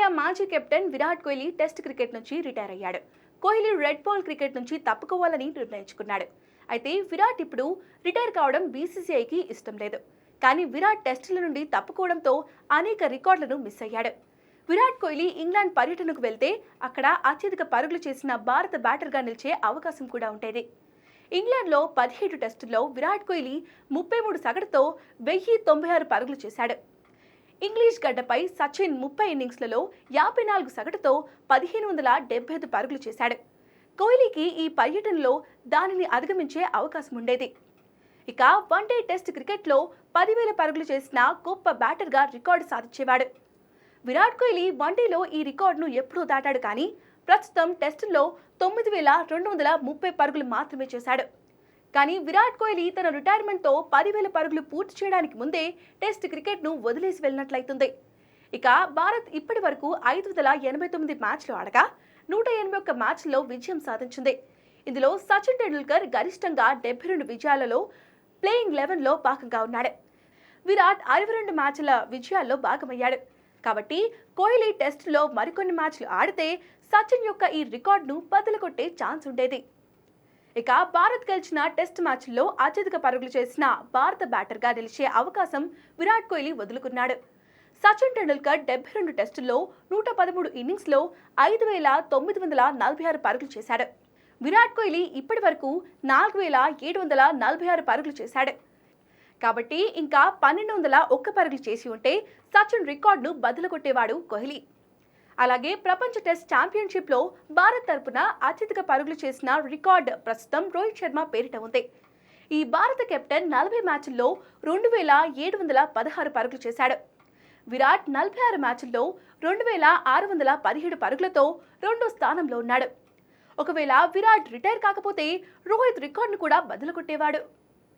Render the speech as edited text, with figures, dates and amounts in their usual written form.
Team India మాజీ captain Virat Kohli test cricket నుంచి retire అయ్యాడు. కోహ్లీ రెడ్ బాల్ క్రికెట్ నుంచి తప్పుకోవాలని నిర్ణయించుకున్నాడు. అయితే విరాట్ ఇప్పుడు రిటైర్ కావడం బీసీసీఐకి ఇష్టం లేదు. కానీ విరాట్ టెస్టుల నుండి తప్పుకోవడంతో అనేక రికార్డులను మిస్ అయ్యాడు. విరాట్ కోహ్లీ ఇంగ్లాండ్ పర్యటనకు వెళ్తే అక్కడ అత్యధిక పరుగులు చేసిన భారత బ్యాటర్గా నిలిచే అవకాశం కూడా ఉండేది. ఇంగ్లాండ్లో 17 టెస్టుల్లో విరాట్ కోహ్లీ 33 సగటుతో 1096 పరుగులు చేశాడు. ఇంగ్లీష్ గడ్డపై సచిన్ 30 ఇన్నింగ్స్లలో 54 సగటుతో 1575 పరుగులు చేశాడు. కోహ్లీకి ఈ పర్యటనలో దానిని అధిగమించే అవకాశం ఉండేది. ఇక వన్డే టెస్ట్ క్రికెట్లో 10,000 పరుగులు చేసిన గొప్ప బ్యాటర్గా రికార్డు సాధించేవాడు. విరాట్ కోహ్లీ వన్డేలో ఈ రికార్డును ఎప్పుడూ దాటాడు. కానీ ప్రస్తుతం టెస్టుల్లో 9,230 పరుగులు మాత్రమే చేశాడు. కానీ విరాట్ కోహ్లీ తన రిటైర్మెంట్తో 10,000 పరుగులు పూర్తి చేయడానికి ముందే టెస్ట్ క్రికెట్ను వదిలేసి వెళ్ళినట్లయితుంది. ఇక భారత్ ఇప్పటి వరకు 589 మ్యాచ్లు ఆడగా 181 మ్యాచ్ల్లో విజయం సాధించింది. ఇందులో సచిన్ టెండూల్కర్ గరిష్టంగా 72 విజయాలలో ప్లేయింగ్ 11లో భాగంగా ఉన్నాడు. విరాట్ 62 మ్యాచ్ల విజయాల్లో భాగమయ్యాడు. కాబట్టి కోహ్లీ టెస్టులో మరికొన్ని మ్యాచ్లు ఆడితే సచిన్ యొక్క ఈ రికార్డును బద్దలు కొట్టే ఛాన్స్ ఉండేది. ఇక భారత్ గెలిచిన టెస్ట్ మ్యాచ్ల్లో అత్యధిక పరుగులు చేసిన భారత బ్యాటర్గా నిలిచే అవకాశం విరాట్ కోహ్లీ వదులుకున్నాడు. సచిన్ టెండూల్కర్ 72 టెస్టుల్లో 113 ఇన్నింగ్స్లో 5,946 పరుగులు చేశాడు. విరాట్ కోహ్లీ ఇప్పటి వరకు 4,746 పరుగులు చేశాడు. కాబట్టి ఇంకా 1,201 పరుగులు చేసి ఉంటే సచిన్ రికార్డును బద్దలు కొట్టేవాడు కోహ్లీ. అలాగే ప్రపంచ టెస్ట్ ఛాంపియన్షిప్లో భారత్ తరపున అత్యధిక పరుగులు చేసిన రికార్డు ప్రస్తుతం రోహిత్ శర్మ పేరిట ఉంది. ఈ భారత కెప్టెన్ 40 మ్యాచ్ల్లో 2,716 పరుగులు చేశాడు. విరాట్ 46 మ్యాచ్ల్లో 2,617 పరుగులతో 2వ స్థానంలో ఉన్నాడు. ఒకవేళ విరాట్ రిటైర్ కాకపోతే రోహిత్ రికార్డును కూడా బద్దలు కొట్టేవాడు.